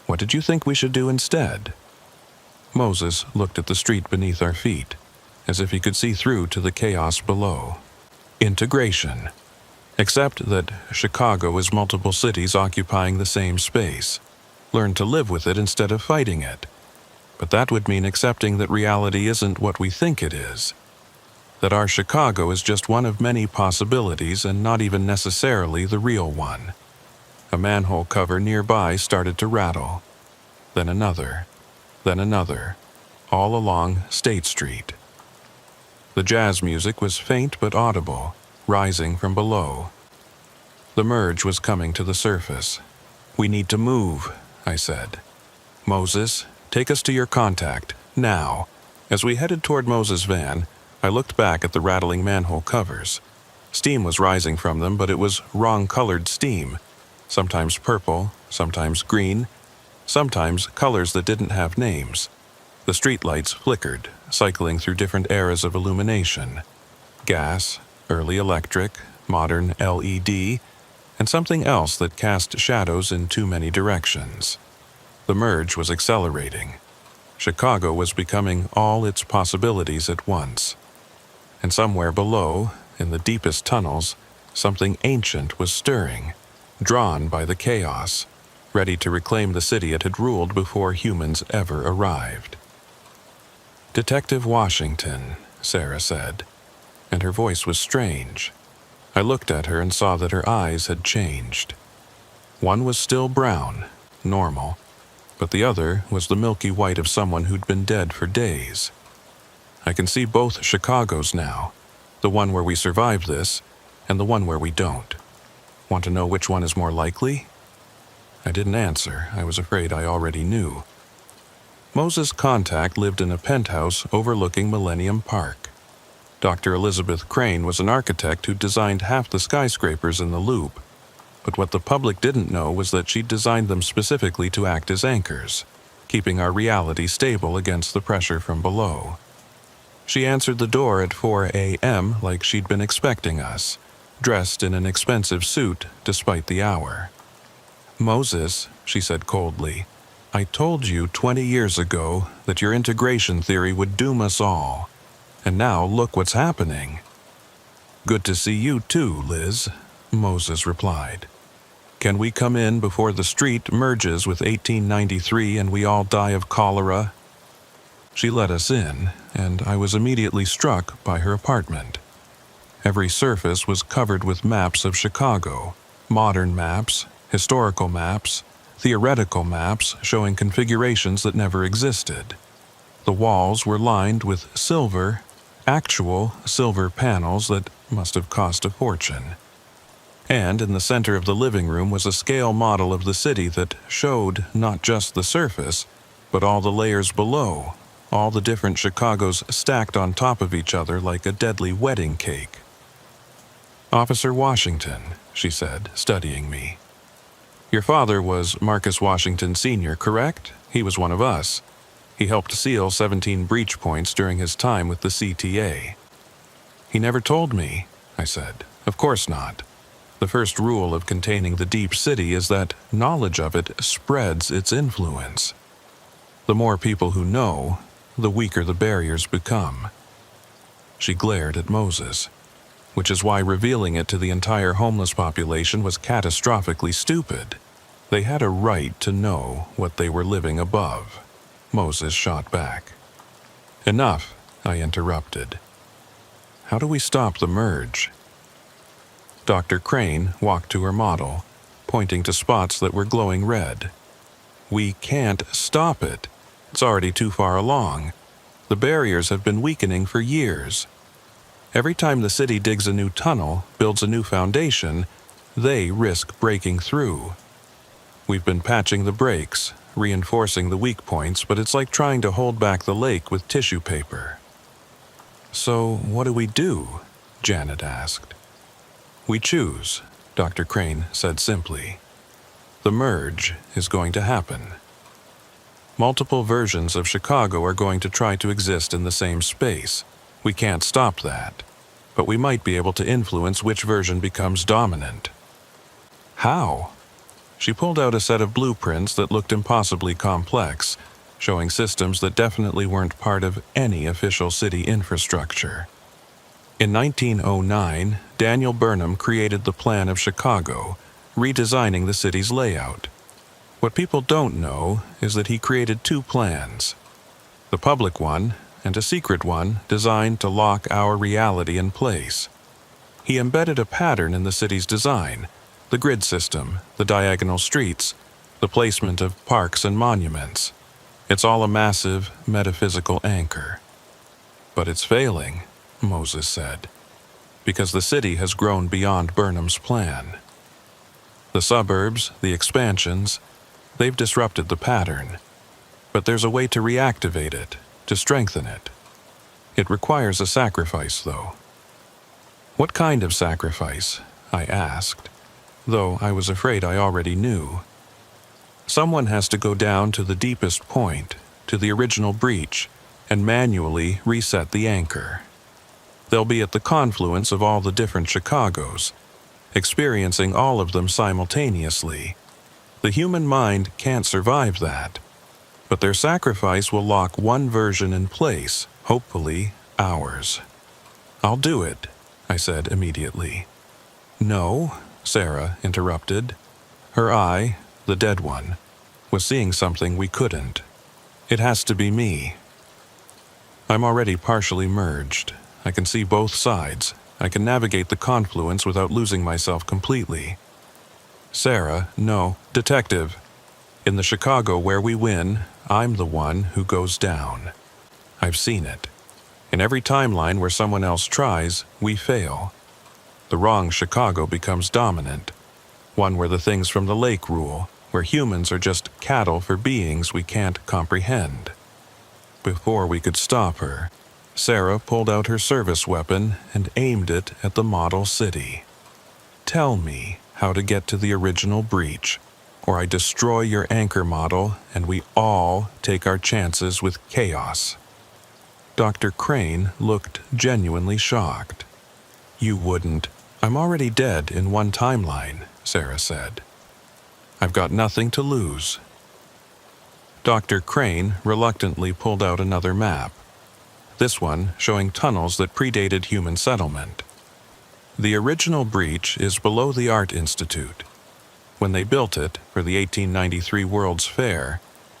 "What did you think we should do instead?" Moses looked at the street beneath our feet, as if he could see through to the chaos below. "Integration. Accept that Chicago is multiple cities occupying the same space. Learn to live with it instead of fighting it. But that would mean accepting that reality isn't what we think it is. That our Chicago is just one of many possibilities and not even necessarily the real one." A manhole cover nearby started to rattle. Then another, all along State Street. The jazz music was faint but audible, rising from below. The merge was coming to the surface. "We need to move," I said. "Moses, take us to your contact, now." As we headed toward Moses' van, I looked back at the rattling manhole covers. Steam was rising from them, but it was wrong-colored steam. Sometimes purple, sometimes green, sometimes colors that didn't have names. The streetlights flickered, cycling through different eras of illumination. Gas, early electric, modern LED, and something else that cast shadows in too many directions. The merge was accelerating. Chicago was becoming all its possibilities at once. And somewhere below, in the deepest tunnels, something ancient was stirring, drawn by the chaos, ready to reclaim the city it had ruled before humans ever arrived. "Detective Washington," Sarah said, and her voice was strange. I looked at her and saw that her eyes had changed. One was still brown, normal, but the other was the milky white of someone who'd been dead for days. "I can see both Chicagos now, the one where we survived this, and the one where we don't. Want to know which one is more likely?" I didn't answer. I was afraid I already knew. Moses' contact lived in a penthouse overlooking Millennium Park. Dr. Elizabeth Crane was an architect who designed half the skyscrapers in the Loop, but what the public didn't know was that she'd designed them specifically to act as anchors, keeping our reality stable against the pressure from below. She answered the door at 4 a.m. like she'd been expecting us, dressed in an expensive suit despite the hour. "Moses," she said coldly, "I told you 20 years ago that your integration theory would doom us all. And now look what's happening." "Good to see you too, Liz," Moses replied. "Can we come in before the street merges with 1893 and we all die of cholera?" She let us in, and I was immediately struck by her apartment. Every surface was covered with maps of Chicago, modern maps, historical maps, theoretical maps showing configurations that never existed. The walls were lined with silver, actual silver panels that must have cost a fortune. And in the center of the living room was a scale model of the city that showed not just the surface, but all the layers below, all the different Chicagos stacked on top of each other like a deadly wedding cake. "Officer Washington," she said, studying me. "Your father was Marcus Washington Sr., correct? He was one of us. He helped seal 17 breach points during his time with the CTA." "He never told me," I said. "Of course not. The first rule of containing the deep city is that knowledge of it spreads its influence. The more people who know, the weaker the barriers become." She glared at Moses, which is why revealing it to the entire homeless population was catastrophically stupid. They had a right to know what they were living above. Moses shot back. "Enough," I interrupted. "How do we stop the merge?" Dr. Crane walked to her model, pointing to spots that were glowing red. "We can't stop it. It's already too far along. The barriers have been weakening for years. Every time the city digs a new tunnel, builds a new foundation, they risk breaking through. We've been patching the breaks, reinforcing the weak points, but it's like trying to hold back the lake with tissue paper." "So what do we do?" Janet asked. "We choose," Dr. Crane said simply. "The merge is going to happen. Multiple versions of Chicago are going to try to exist in the same space. We can't stop that, but we might be able to influence which version becomes dominant." "How?" She pulled out a set of blueprints that looked impossibly complex, showing systems that definitely weren't part of any official city infrastructure. In 1909, Daniel Burnham created the plan of Chicago, redesigning the city's layout. What people don't know is that he created two plans: the public one and a secret one designed to lock our reality in place. He embedded a pattern in the city's design: the grid system, the diagonal streets, the placement of parks and monuments. It's all a massive, metaphysical anchor. "But it's failing," Moses said, "because the city has grown beyond Burnham's plan. The suburbs, the expansions, they've disrupted the pattern. But there's a way to reactivate it, to strengthen it. It requires a sacrifice, though." "What kind of sacrifice?" I asked, though I was afraid I already knew. "Someone has to go down to the deepest point, to the original breach, and manually reset the anchor. They'll be at the confluence of all the different Chicagos, experiencing all of them simultaneously. The human mind can't survive that, but their sacrifice will lock one version in place, hopefully ours." "I'll do it," I said immediately. "No," Sarah interrupted. Her eye, the dead one, was seeing something we couldn't. "It has to be me." I'm already partially merged. I can see both sides. I can navigate the confluence without losing myself completely. Sarah, no, detective. In the Chicago where we win, I'm the one who goes down. I've seen it. In every timeline where someone else tries, we fail. The wrong Chicago becomes dominant. One where the things from the lake rule, where humans are just cattle for beings we can't comprehend. Before we could stop her, Sarah pulled out her service weapon and aimed it at the model city. Tell me how to get to the original breach, or I destroy your anchor model and we all take our chances with chaos. Dr. Crane looked genuinely shocked. You wouldn't. I'm already dead in one timeline, Sarah said. I've got nothing to lose. Dr. Crane reluctantly pulled out another map, this one showing tunnels that predated human settlement. The original breach is below the Art Institute. When they built it for the 1893 World's Fair,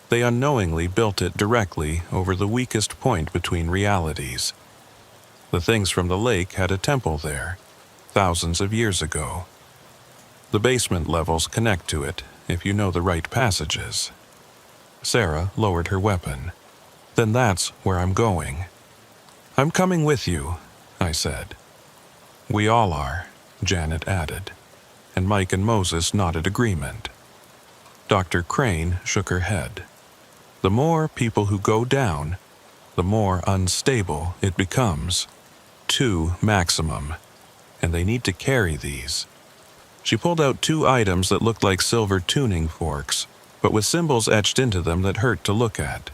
they unknowingly built it directly over the weakest point between realities. The things from the lake had a temple there, thousands of years ago. The basement levels connect to it if you know the right passages. Sarah lowered her weapon. Then that's where I'm going. I'm coming with you, I said. We all are, Janet added, and Mike and Moses nodded agreement. Dr. Crane shook her head. The more people who go down, the more unstable it becomes. 2 maximum, and they need to carry these. She pulled out 2 items that looked like silver tuning forks, but with symbols etched into them that hurt to look at.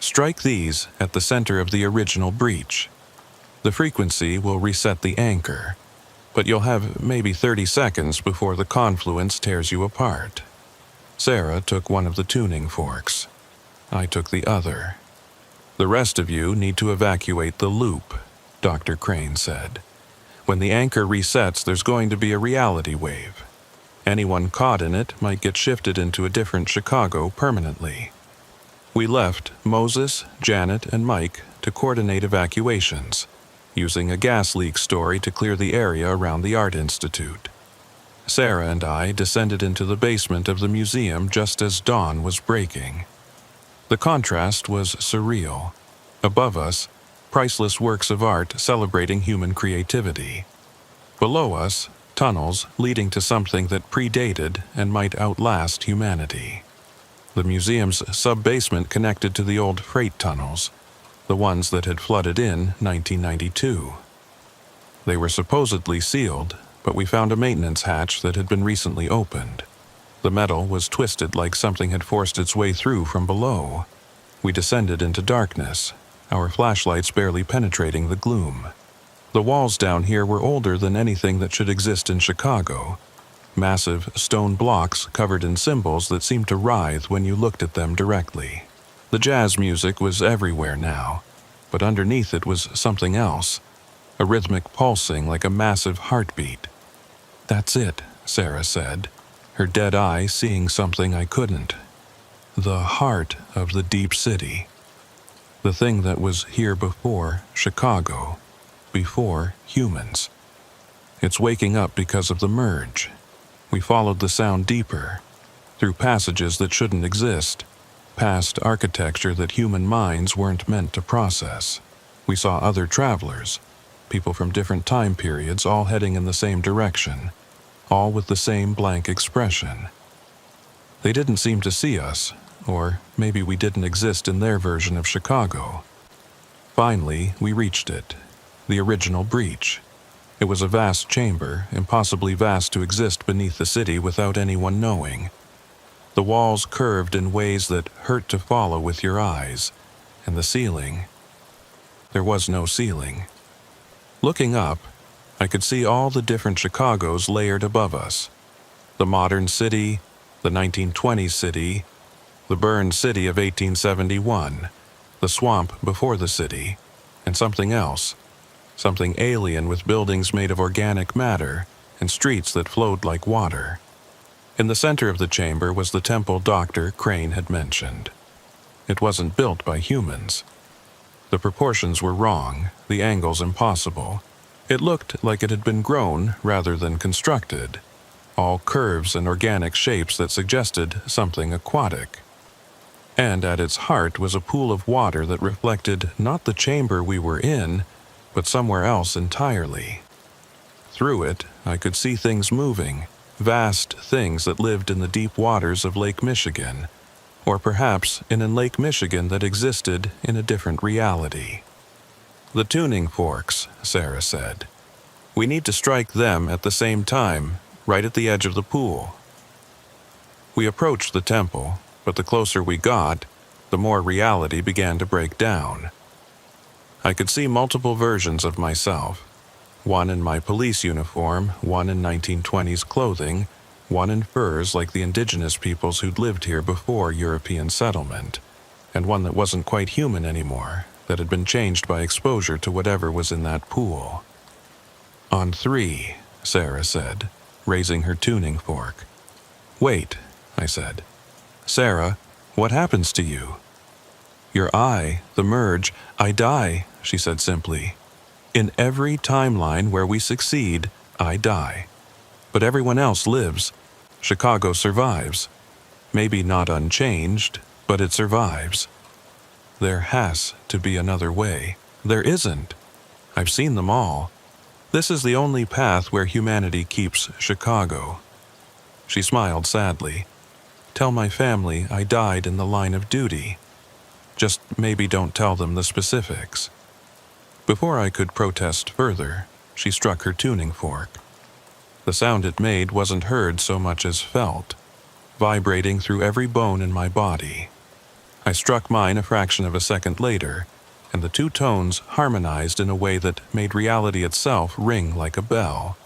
Strike these at the center of the original breach. The frequency will reset the anchor, but you'll have maybe 30 seconds before the confluence tears you apart. Sarah took one of the tuning forks. I took the other. The rest of you need to evacuate the loop, Dr. Crane said. When the anchor resets, there's going to be a reality wave. Anyone caught in it might get shifted into a different Chicago permanently. We left Moses, Janet, and Mike to coordinate evacuations, using a gas leak story to clear the area around the Art Institute. Sarah and I descended into the basement of the museum just as dawn was breaking. The contrast was surreal. Above us, priceless works of art celebrating human creativity. Below us, tunnels leading to something that predated and might outlast humanity. The museum's sub-basement connected to the old freight tunnels, the ones that had flooded in 1992. They were supposedly sealed, but we found a maintenance hatch that had been recently opened. The metal was twisted like something had forced its way through from below. We descended into darkness, our flashlights barely penetrating the gloom. The walls down here were older than anything that should exist in Chicago. Massive stone blocks covered in symbols that seemed to writhe when you looked at them directly. The jazz music was everywhere now, but underneath it was something else, a rhythmic pulsing like a massive heartbeat. That's it, Sarah said, her dead eye seeing something I couldn't. The heart of the deep city. The thing that was here before Chicago, before humans. It's waking up because of the merge. We followed the sound deeper, through passages that shouldn't exist, past architecture that human minds weren't meant to process. We saw other travelers, people from different time periods all heading in the same direction, all with the same blank expression. They didn't seem to see us, or maybe we didn't exist in their version of Chicago. Finally, we reached it, the original breach. It was a vast chamber, impossibly vast to exist beneath the city without anyone knowing. The walls curved in ways that hurt to follow with your eyes, and the ceiling. There was no ceiling. Looking up, I could see all the different Chicagos layered above us. The modern city, the 1920s city, the burned city of 1871, the swamp before the city, and something else. Something alien with buildings made of organic matter and streets that flowed like water. In the center of the chamber was the temple Dr. Crane had mentioned. It wasn't built by humans. The proportions were wrong, the angles impossible. It looked like it had been grown rather than constructed, all curves and organic shapes that suggested something aquatic. And at its heart was a pool of water that reflected not the chamber we were in, but somewhere else entirely. Through it, I could see things moving, vast things that lived in the deep waters of Lake Michigan, or perhaps in a Lake Michigan that existed in a different reality. "The tuning forks," Sarah said. "We need to strike them at the same time, right at the edge of the pool." We approached the temple, but the closer we got, the more reality began to break down. I could see multiple versions of myself, one in my police uniform, one in 1920s clothing, one in furs like the indigenous peoples who'd lived here before European settlement, and one that wasn't quite human anymore, that had been changed by exposure to whatever was in that pool. "On 3, Sarah said, raising her tuning fork. "Wait," I said. "Sarah, what happens to you?" "Your eye, the merge, I die," she said simply. "In every timeline where we succeed, I die. But everyone else lives. Chicago survives. Maybe not unchanged, but it survives. There has to be another way. There isn't. I've seen them all. This is the only path where humanity keeps Chicago." She smiled sadly. "Tell my family I died in the line of duty. Just maybe don't tell them the specifics." Before I could protest further, she struck her tuning fork. The sound it made wasn't heard so much as felt, vibrating through every bone in my body. I struck mine a fraction of a second later, and the two tones harmonized in a way that made reality itself ring like a bell.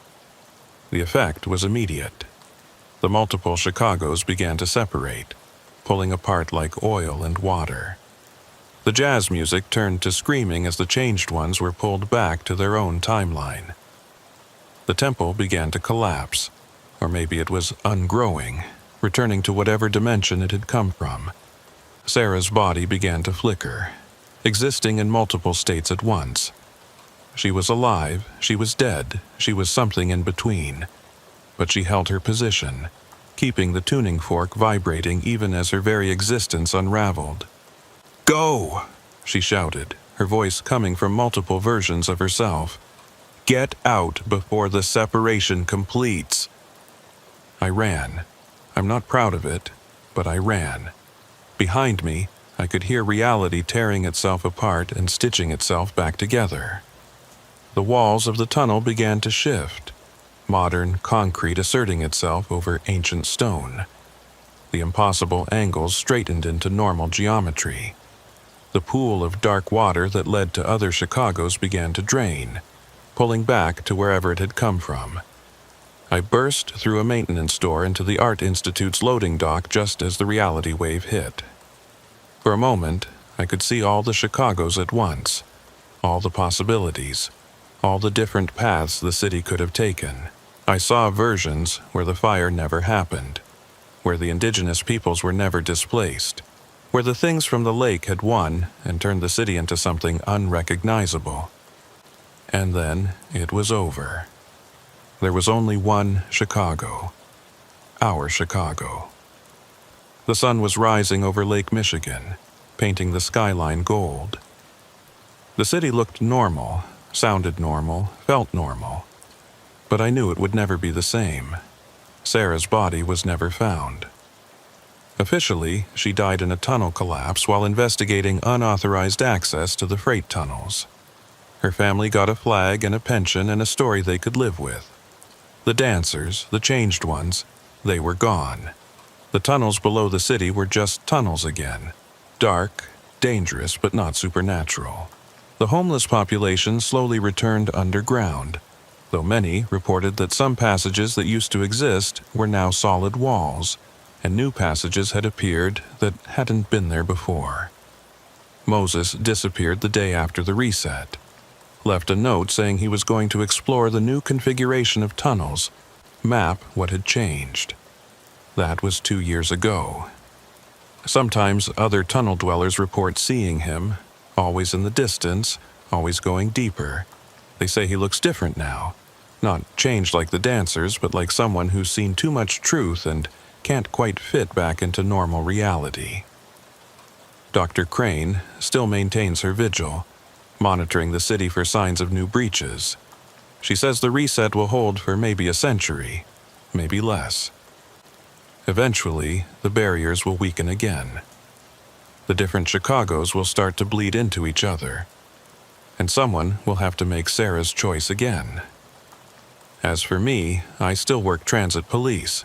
The effect was immediate. The multiple Chicagos began to separate, pulling apart like oil and water. The jazz music turned to screaming as the changed ones were pulled back to their own timeline. The temple began to collapse, or maybe it was ungrowing, returning to whatever dimension it had come from. Sarah's body began to flicker, existing in multiple states at once. She was alive, she was dead, she was something in between. But she held her position, keeping the tuning fork vibrating even as her very existence unraveled. "Go!" she shouted, her voice coming from multiple versions of herself. "Get out before the separation completes." I ran. I'm not proud of it, but I ran. Behind me, I could hear reality tearing itself apart and stitching itself back together. The walls of the tunnel began to shift, modern concrete asserting itself over ancient stone. The impossible angles straightened into normal geometry. The pool of dark water that led to other Chicagos began to drain, pulling back to wherever it had come from. I burst through a maintenance door into the Art Institute's loading dock just as the reality wave hit. For a moment, I could see all the Chicagos at once, all the possibilities, all the different paths the city could have taken. I saw versions where the fire never happened, where the indigenous peoples were never displaced, where the things from the lake had won and turned the city into something unrecognizable. And then it was over. There was only one Chicago. Our Chicago. The sun was rising over Lake Michigan, painting the skyline gold. The city looked normal, sounded normal, felt normal. But I knew it would never be the same. Sarah's body was never found. Officially, she died in a tunnel collapse while investigating unauthorized access to the freight tunnels. Her family got a flag and a pension and a story they could live with. The dancers, the changed ones, they were gone. The tunnels below the city were just tunnels again. Dark, dangerous, but not supernatural. The homeless population slowly returned underground, though many reported that some passages that used to exist were now solid walls, and new passages had appeared that hadn't been there before. Moses disappeared the day after the reset, left a note saying he was going to explore the new configuration of tunnels, map what had changed. That was 2 years ago. Sometimes other tunnel dwellers report seeing him, always in the distance, always going deeper. They say he looks different now. Not changed like the dancers, but like someone who's seen too much truth and can't quite fit back into normal reality. Dr. Crane still maintains her vigil, monitoring the city for signs of new breaches. She says the reset will hold for maybe a century, maybe less. Eventually, the barriers will weaken again. The different Chicagos will start to bleed into each other, and someone will have to make Sarah's choice again. As for me, I still work transit police.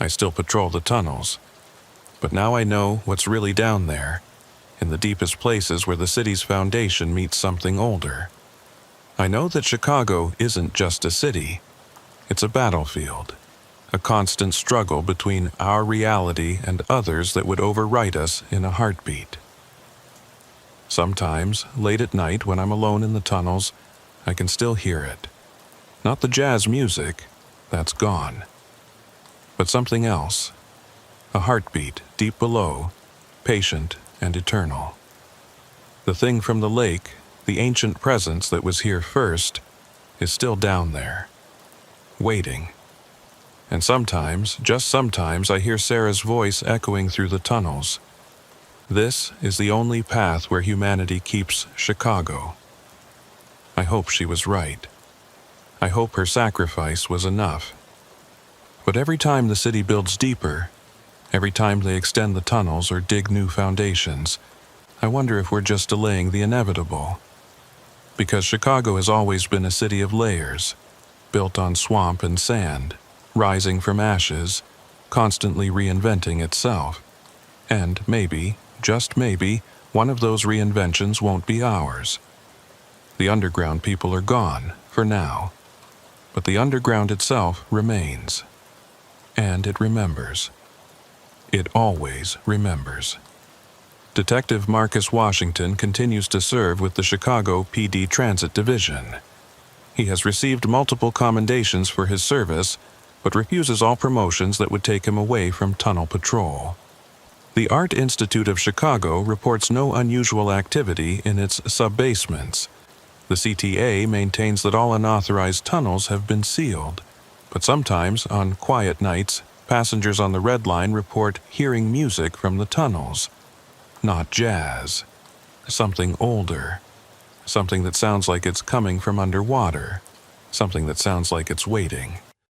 I still patrol the tunnels. But now I know what's really down there, in the deepest places where the city's foundation meets something older. I know that Chicago isn't just a city. It's a battlefield, a constant struggle between our reality and others that would overwrite us in a heartbeat. Sometimes, late at night when I'm alone in the tunnels, I can still hear it. Not the jazz music, that's gone. But something else. A heartbeat deep below, patient and eternal. The thing from the lake, the ancient presence that was here first, is still down there, waiting. And sometimes, just sometimes, I hear Sarah's voice echoing through the tunnels. This is the only path where humanity keeps Chicago. I hope she was right. I hope her sacrifice was enough. But every time the city builds deeper, every time they extend the tunnels or dig new foundations, I wonder if we're just delaying the inevitable. Because Chicago has always been a city of layers, built on swamp and sand, rising from ashes, constantly reinventing itself. And maybe, just maybe, one of those reinventions won't be ours. The underground people are gone, for now. But the underground itself remains. And it remembers. It always remembers. Detective Marcus Washington continues to serve with the Chicago PD Transit Division. He has received multiple commendations for his service, but refuses all promotions that would take him away from tunnel patrol. The Art Institute of Chicago reports no unusual activity in its sub-basements. The CTA maintains that all unauthorized tunnels have been sealed, but sometimes, on quiet nights, passengers on the Red Line report hearing music from the tunnels. Not jazz. Something older. Something that sounds like it's coming from underwater. Something that sounds like it's waiting.